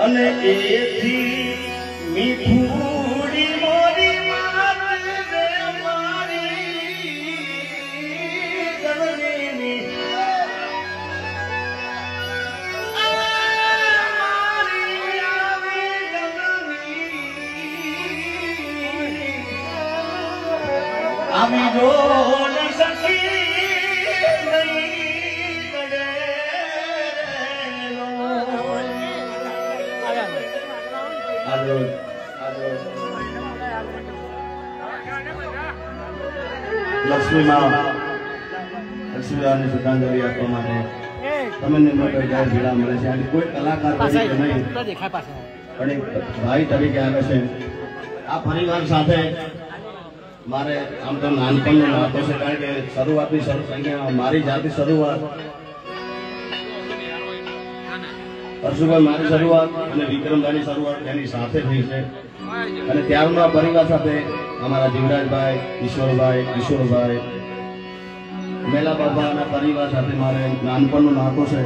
અને એથી મીઠુડી મોરી માત રે મારી જનની મારી આવી જનની આવી જો ન સકી લક્ષ્મી માં લક્ષ્મીવારની શ્રદ્ધાંજલિ આપવા માટે તમને મોટો ગાય ભેળા મળે છે અને કોઈ કલાકાર તરીકે નહીં પણ એક ભાઈ તરીકે આવે છે આ પરિવાર સાથે મારે આમ તો નાનપણનો નાતો છે કારણ કે શરૂઆતની મારી જાતની શરૂઆત હર્ષુભાઈ મારી શરૂઆત અને વિક્રમભાઈની શરૂઆત એની સાથે થઈ છે અને ત્યારનો પરિવાર સાથે અમારા જીવરાજભાઈ ઈશ્વરભાઈ કિશોરભાઈ મેલા બાબાના પરિવાર સાથે મારે નાનપણનો નાતો છે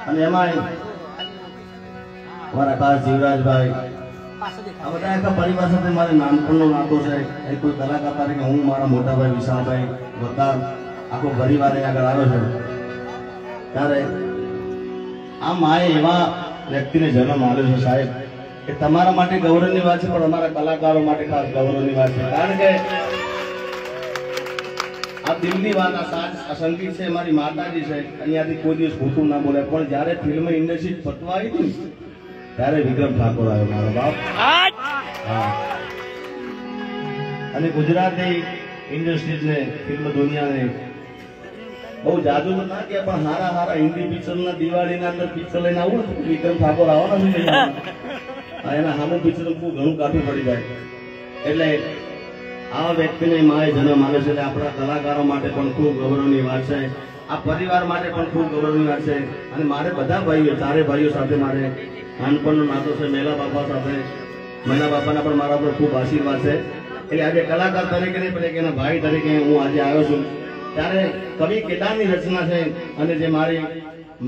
અને એમાં મારા ખાસ જીવરાજભાઈ આ બધા આખા પરિવાર સાથે મારે નાનપણનો નાતો છે એ કોઈ કલાકાર તરીકે હું મારા મોટાભાઈ વિશાલભાઈ બધા આખો પરિવાર આગળ આવ્યો છે ત્યારે આ માએ એવા વ્યક્તિને જન્મ આપ્યો છે સાહેબ કે તમારા માટે ગૌરવની વાત છે પણ અમારા કલાકારો માટે ખાસ ગૌરવની વાત છે કારણ કે આ દિલની વાત આ સંગીત છે મારી માતાજી છે અહીંયાથી કોઈ દિવસ ખોટું ના બોલે પણ જયારે ફિલ્મ ઇન્ડસ્ટ્રી ફટવા આવી હતી ત્યારે વિક્રમ ઠાકોર આવ્યો મારો બાપ અને ગુજરાતી ઇન્ડસ્ટ્રીઝને ફિલ્મ દુનિયાને બહુ જાદુ તો ના કે પણ હારા હિન્દી પિક્ચર ના દિવાળીના અંદર પિક્ચર લઈને આવું ને વિક્રમ ઠાકોર આવવાના છે એના સામું પિક્ચર બહુ ઘણું કાઠું પડી જાય એટલે આવા વ્યક્તિને માએ જન્મ આવે છે આપણા કલાકારો માટે પણ ખૂબ ગૌરવની વાત છે આ પરિવાર માટે પણ ખૂબ ગૌરવની વાત છે અને મારે બધા ભાઈઓ ચારે ભાઈઓ સાથે મારે નાનપણનો નાતો છે મેલા બાપા સાથે મેલા બાપાના પણ મારા પર ખૂબ આશીર્વાદ છે એટલે આજે કલાકાર તરીકે નહીં પણ એના ભાઈ તરીકે હું આજે આવ્યો છું ત્યારે કવિ કેદારની રચના છે અને જે મારી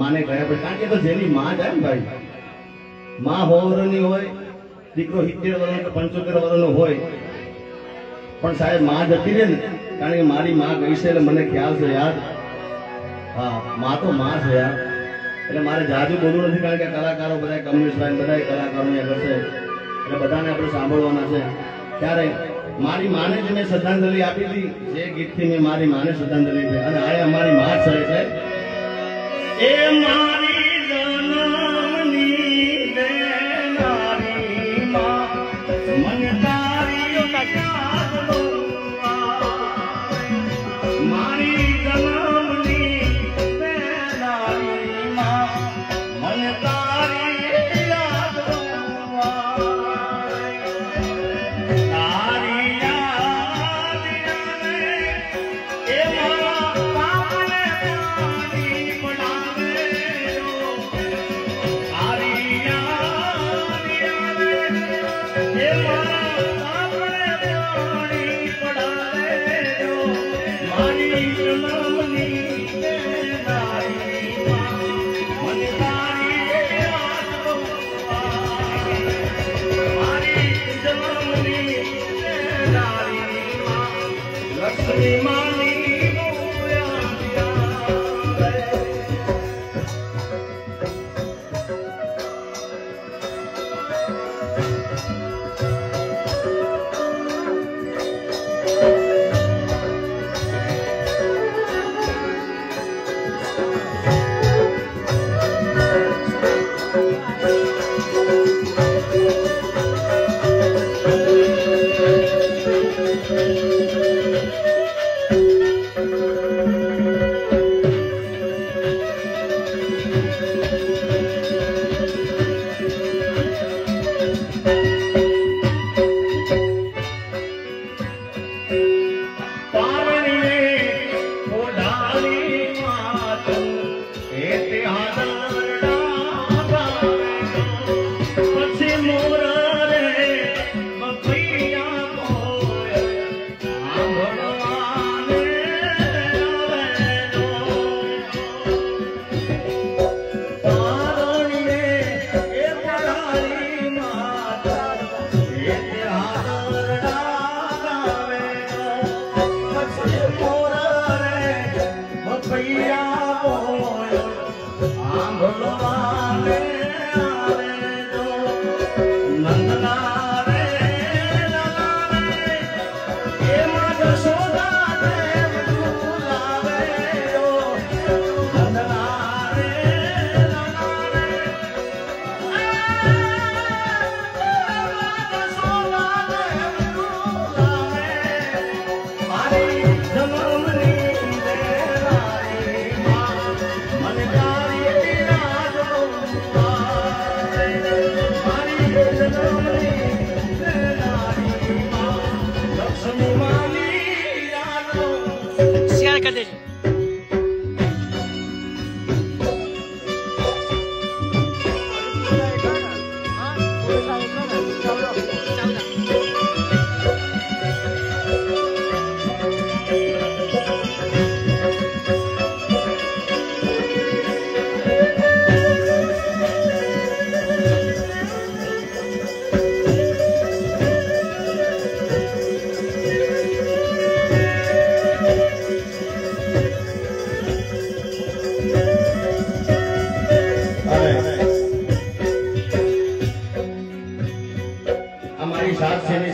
માને ગયા પછી કારણ કે તો જેની માં જાય ને ભાઈ માં 100 વર્ષની હોય દીકરો 70 વર્ષનો કે 75 વર્ષનો હોય પણ સાહેબ માં જતી રહે ને કારણ કે મારી માં ગઈ છે એટલે મને ખ્યાલ છે યાર હા માં તો માં છે યાર એટલે મારે જાજુ બોલવું નથી કારણ કે કલાકારો બધા કમ્યુનિસ્ટ બધા કલાકારો આગળ છે એટલે બધાને આપણે સાંભળવાના છે ત્યારે મારી માને જે મેં શ્રદ્ધાંજલિ આપી હતી જે ગીતથી મેં મારી માને શ્રદ્ધાંજલિ આપી અને આ અમારી માં છે એટલે એ મારી જનમની દેનારી માં મન તારી મારી જનમની દેનારી માં મન તારી યાદ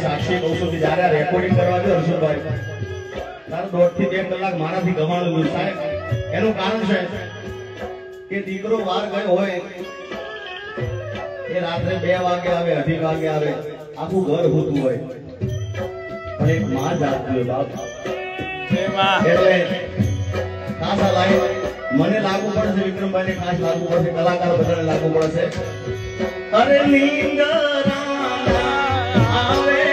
સાક્ષી કહું છું કે જયારે રેકોર્ડિંગ કરવા દો હર્ષદભાઈ તાર 1.5 થી 2 કલાક મારાથી ગવાણું સાહેબ એનું કારણ છે કે દીકરો વાર ગયો હોય એ રાત્રે 2 વાગે આવે 2:30 વાગે આવે આખું ઘર હોતું હોય પણ એક માં જાગતી હોય બાપ એટલે ખાસા લાઈન મને લાગુ પડશે વિક્રમભાઈ ને ખાસ લાગુ પડશે કલાકાર બધાને લાગુ પડશે અરે નીંદરા આવે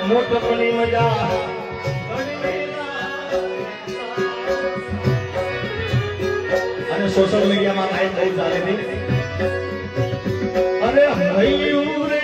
મોટપણી મજા અને સોશિયલ મીડિયામાં લાઈવ બહુ ચાલે છે અરે હૈયું રે